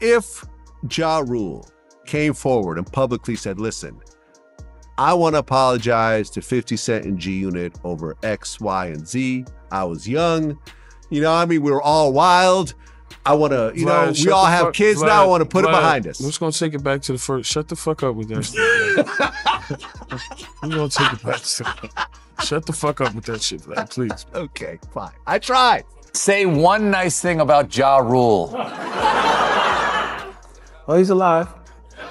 If Ja Rule came forward and publicly said, listen, I want to apologize to 50 Cent and G Unit over X, Y, and Z. I was young. You know, I mean, we were all wild. I want to, you know, we all have kids now. I want to put it behind us. I'm just going to take it back to the first. Shut the fuck up with that shit. I'm going to take it back to shut the fuck up with that shit, Vlad, please. Okay, fine. I tried. Say one nice thing about Ja Rule. Oh, he's alive.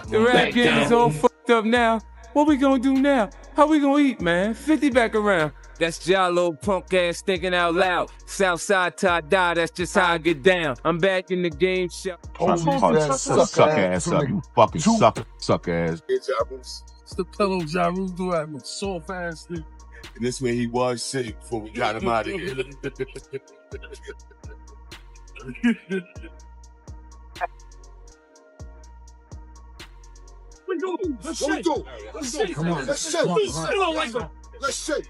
The rap game is all fucked up now. What we gonna do now? How we gonna eat, man? 50 back around. That's Ja, little punk ass thinking out loud. Southside till I die, that's just how I get down. I'm back in the game shop. Suck ass up, you fucking suck ass. It's the pillow Ja Rule do have a soft ass thing. And this way he was sick before we got him out of here. Let's shake. Come on. Let's shake. Let's shake. Let's shake.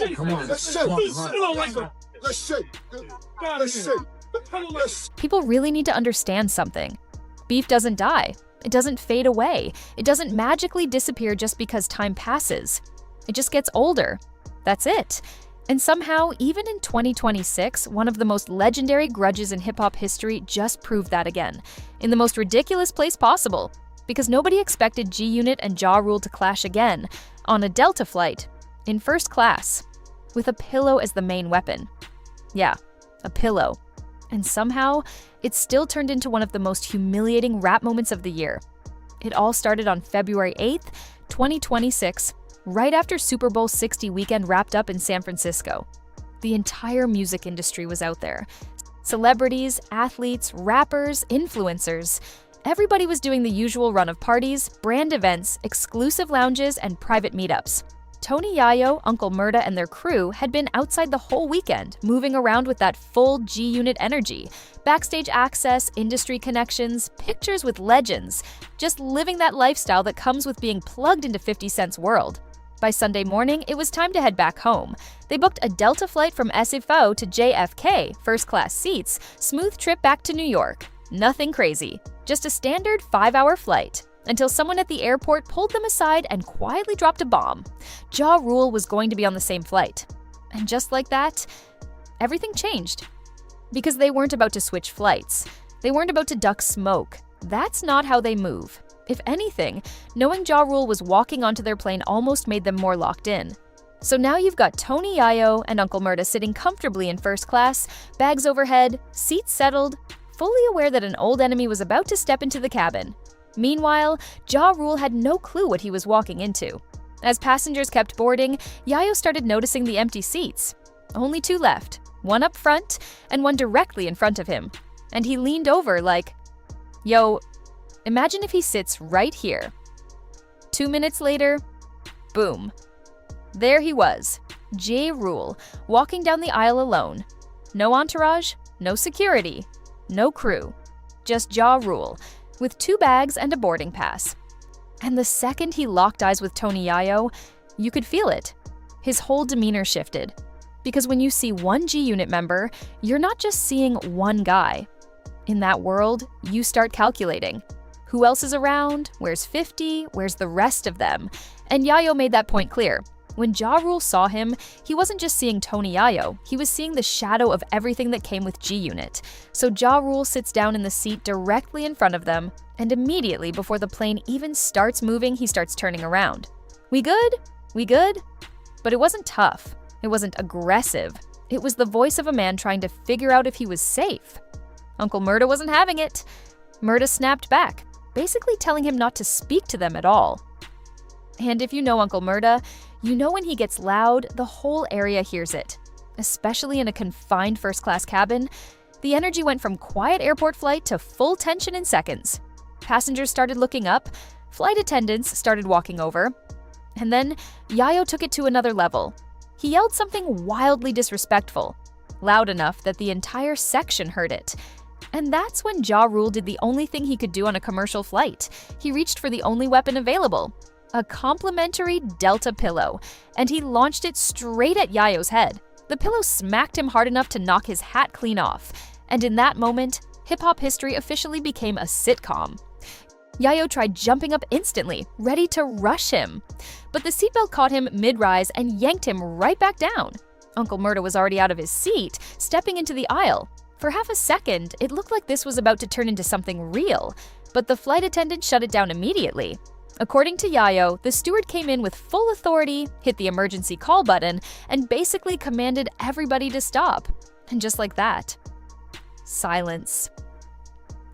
Come on. Let's shake. People really need to understand something. Beef doesn't die. It doesn't fade away. It doesn't magically disappear just because time passes. It just gets older. That's it. And somehow, even in 2026, one of the most legendary grudges in hip-hop history just proved that again, in the most ridiculous place possible, because nobody expected G Unit and Ja Rule to clash again, on a Delta flight, in first class, with a pillow as the main weapon. Yeah, a pillow. And somehow, it still turned into one of the most humiliating rap moments of the year. It all started on February 8th, 2026, right after Super Bowl 60 weekend wrapped up in San Francisco. The entire music industry was out there. Celebrities, athletes, rappers, influencers. Everybody was doing the usual run of parties, brand events, exclusive lounges, and private meetups. Tony Yayo, Uncle Murda, and their crew had been outside the whole weekend, moving around with that full G Unit energy. Backstage access, industry connections, pictures with legends. Just living that lifestyle that comes with being plugged into 50 Cent's world. By Sunday morning, it was time to head back home. They booked a Delta flight from SFO to JFK, first-class seats, smooth trip back to New York. Nothing crazy, just a standard 5-hour flight, until someone at the airport pulled them aside and quietly dropped a bomb. Ja Rule was going to be on the same flight. And just like that, everything changed. Because they weren't about to switch flights. They weren't about to duck smoke. That's not how they move. If anything, knowing Ja Rule was walking onto their plane almost made them more locked in. So now you've got Tony Yayo and Uncle Murda sitting comfortably in first class, bags overhead, seats settled, fully aware that an old enemy was about to step into the cabin. Meanwhile, Ja Rule had no clue what he was walking into. As passengers kept boarding, Yayo started noticing the empty seats. Only 2 left, one up front and one directly in front of him. And he leaned over like, "Yo, imagine if he sits right here." 2 minutes later, boom. There he was, Ja Rule, walking down the aisle alone. No entourage, no security, no crew. Just Ja Rule, with 2 bags and a boarding pass. And the second he locked eyes with Tony Yayo, you could feel it. His whole demeanor shifted. Because when you see one G Unit member, you're not just seeing one guy. In that world, you start calculating. Who else is around? Where's 50? Where's the rest of them? And Yayo made that point clear. When Ja Rule saw him, he wasn't just seeing Tony Yayo, he was seeing the shadow of everything that came with G Unit. So Ja Rule sits down in the seat directly in front of them, and immediately before the plane even starts moving, he starts turning around. We good? We good? But it wasn't tough. It wasn't aggressive. It was the voice of a man trying to figure out if he was safe. Uncle Murda wasn't having it. Murda snapped back, basically telling him not to speak to them at all. And if you know Uncle Murda, you know when he gets loud, the whole area hears it. Especially in a confined first-class cabin, the energy went from quiet airport flight to full tension in seconds. Passengers started looking up, flight attendants started walking over, and then Yayo took it to another level. He yelled something wildly disrespectful, loud enough that the entire section heard it. And that's when Ja Rule did the only thing he could do on a commercial flight. He reached for the only weapon available, a complimentary Delta pillow, and he launched it straight at Yayo's head. The pillow smacked him hard enough to knock his hat clean off, and in that moment, hip-hop history officially became a sitcom. Yayo tried jumping up instantly, ready to rush him. But the seatbelt caught him mid-rise and yanked him right back down. Uncle Murda was already out of his seat, stepping into the aisle. For half a second, it looked like this was about to turn into something real, but the flight attendant shut it down immediately. According to Yayo, the steward came in with full authority, hit the emergency call button, and basically commanded everybody to stop. And just like that, silence.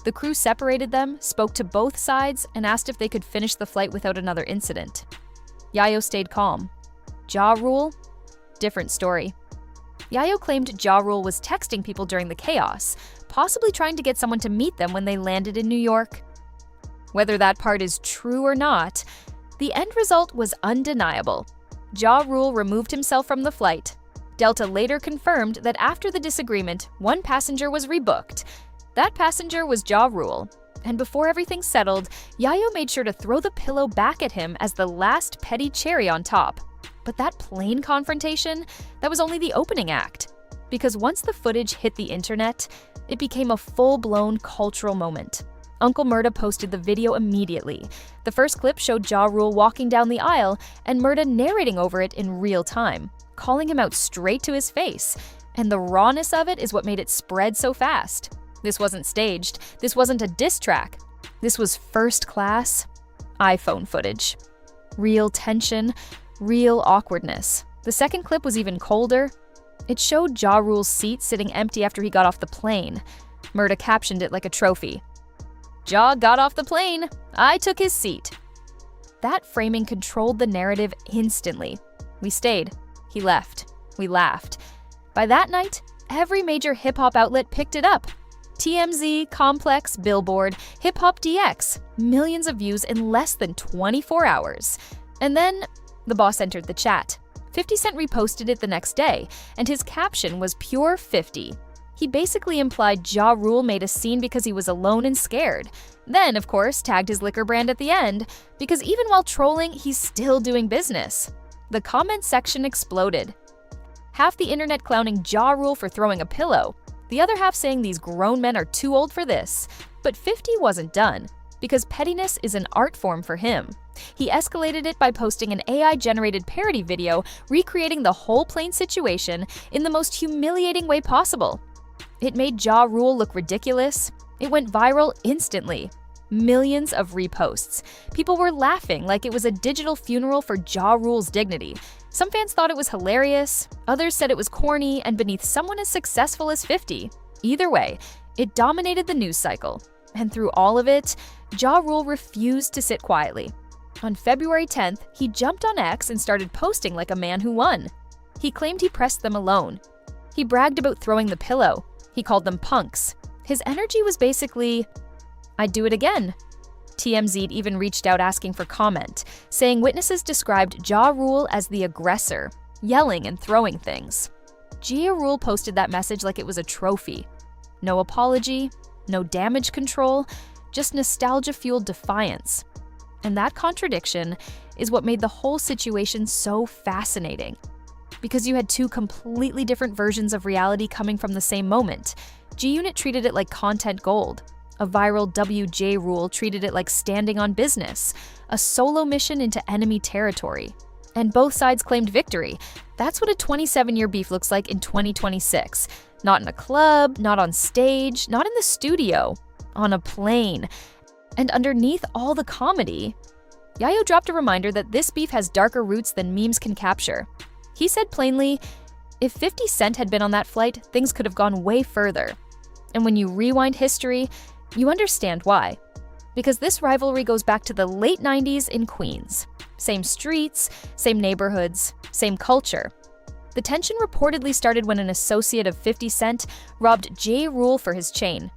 The crew separated them, spoke to both sides, and asked if they could finish the flight without another incident. Yayo stayed calm. Ja Rule? Different story. Yayo claimed Ja Rule was texting people during the chaos, possibly trying to get someone to meet them when they landed in New York. Whether that part is true or not, the end result was undeniable. Ja Rule removed himself from the flight. Delta later confirmed that after the disagreement, one passenger was rebooked. That passenger was Ja Rule. And before everything settled, Yayo made sure to throw the pillow back at him as the last petty cherry on top. But that plane confrontation, that was only the opening act. Because once the footage hit the internet, it became a full-blown cultural moment. Uncle Murda posted the video immediately. The first clip showed Ja Rule walking down the aisle and Murda narrating over it in real time, calling him out straight to his face. And the rawness of it is what made it spread so fast. This wasn't staged. This wasn't a diss track. This was first-class iPhone footage. Real tension, real awkwardness. The second clip was even colder. It showed Ja Rule's seat sitting empty after he got off the plane. Murda captioned it like a trophy. Ja got off the plane. I took his seat. That framing controlled the narrative instantly. We stayed. He left. We laughed. By that night, every major hip-hop outlet picked it up. TMZ, Complex, Billboard, Hip Hop DX. Millions of views in less than 24 hours. And then, the boss entered the chat. 50 Cent reposted it the next day, and his caption was pure 50. He basically implied Ja Rule made a scene because he was alone and scared. Then, of course, tagged his liquor brand at the end, because even while trolling, he's still doing business. The comment section exploded. Half the internet clowning Ja Rule for throwing a pillow, the other half saying these grown men are too old for this. But 50 wasn't done, because pettiness is an art form for him. He escalated it by posting an AI-generated parody video recreating the whole plane situation in the most humiliating way possible. It made Ja Rule look ridiculous. It went viral instantly. Millions of reposts. People were laughing like it was a digital funeral for Ja Rule's dignity. Some fans thought it was hilarious, others said it was corny and beneath someone as successful as 50. Either way, it dominated the news cycle. And through all of it, Ja Rule refused to sit quietly. On February 10th, he jumped on X and started posting like a man who won. He claimed he pressed them alone. He bragged about throwing the pillow. He called them punks. His energy was basically, I'd do it again. TMZ even reached out asking for comment, saying witnesses described Ja Rule as the aggressor, yelling and throwing things. Ja Rule posted that message like it was a trophy. No apology, no damage control, just nostalgia-fueled defiance. And that contradiction is what made the whole situation so fascinating. Because you had two completely different versions of reality coming from the same moment. G-Unit treated it like content gold. A viral WJ Rule treated it like standing on business, a solo mission into enemy territory. And both sides claimed victory. That's what a 27-year beef looks like in 2026. Not in a club, not on stage, not in the studio, on a plane. And underneath all the comedy, Yayo dropped a reminder that this beef has darker roots than memes can capture. He said plainly, if 50 Cent had been on that flight, things could have gone way further. And when you rewind history, you understand why. Because this rivalry goes back to the late 90s in Queens. Same streets, same neighborhoods, same culture. The tension reportedly started when an associate of 50 Cent robbed Ja Rule for his chain.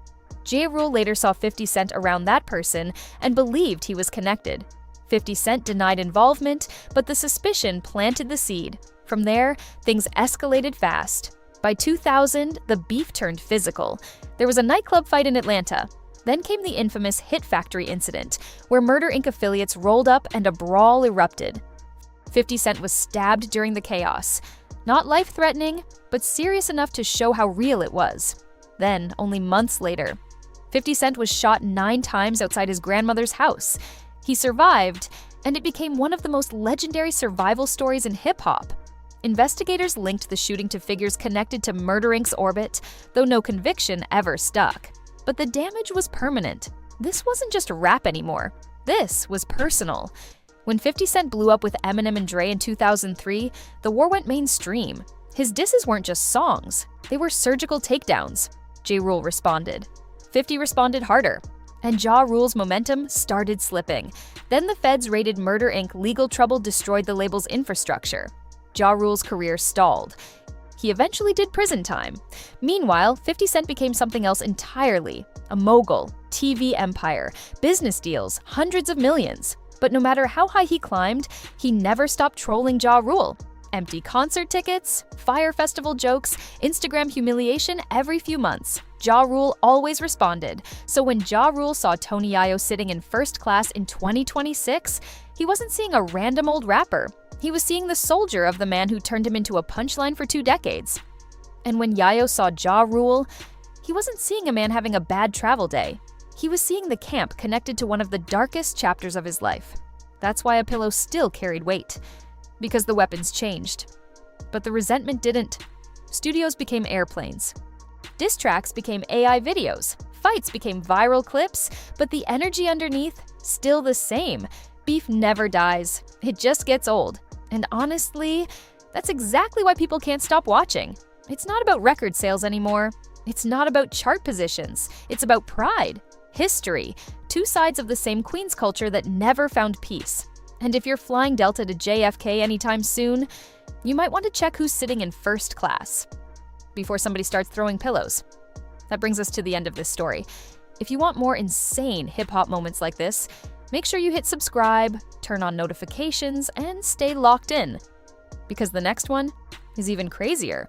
Ja Rule later saw 50 Cent around that person and believed he was connected. 50 Cent denied involvement, but the suspicion planted the seed. From there, things escalated fast. By 2000, the beef turned physical. There was a nightclub fight in Atlanta. Then came the infamous Hit Factory incident, where Murder Inc. affiliates rolled up and a brawl erupted. 50 Cent was stabbed during the chaos. Not life-threatening, but serious enough to show how real it was. Then, only months later, 50 Cent was shot 9 times outside his grandmother's house. He survived, and it became one of the most legendary survival stories in hip-hop. Investigators linked the shooting to figures connected to Murder Inc.'s orbit, though no conviction ever stuck. But the damage was permanent. This wasn't just rap anymore. This was personal. When 50 Cent blew up with Eminem and Dre in 2003, the war went mainstream. His disses weren't just songs, they were surgical takedowns. Ja Rule responded. 50 responded harder, and Ja Rule's momentum started slipping. Then the feds raided Murder Inc. Legal trouble destroyed the label's infrastructure. Ja Rule's career stalled. He eventually did prison time. Meanwhile, 50 Cent became something else entirely. A mogul, TV empire, business deals, hundreds of millions. But no matter how high he climbed, he never stopped trolling Ja Rule. Empty concert tickets, Fire Festival jokes, Instagram humiliation every few months. Ja Rule always responded. So when Ja Rule saw Tony Yayo sitting in first class in 2026, he wasn't seeing a random old rapper. He was seeing the soldier of the man who turned him into a punchline for 2 decades. And when Yayo saw Ja Rule, he wasn't seeing a man having a bad travel day. He was seeing the camp connected to one of the darkest chapters of his life. That's why a pillow still carried weight. Because the weapons changed. But the resentment didn't. Studios became airplanes. Diss tracks became AI videos. Fights became viral clips. But the energy underneath, still the same. Beef never dies. It just gets old. And honestly, that's exactly why people can't stop watching. It's not about record sales anymore. It's not about chart positions. It's about pride. History, 2 sides of the same Queens culture that never found peace. And if you're flying Delta to JFK anytime soon, you might want to check who's sitting in first class before somebody starts throwing pillows. That brings us to the end of this story. If you want more insane hip-hop moments like this, make sure you hit subscribe, turn on notifications, and stay locked in. Because the next one is even crazier.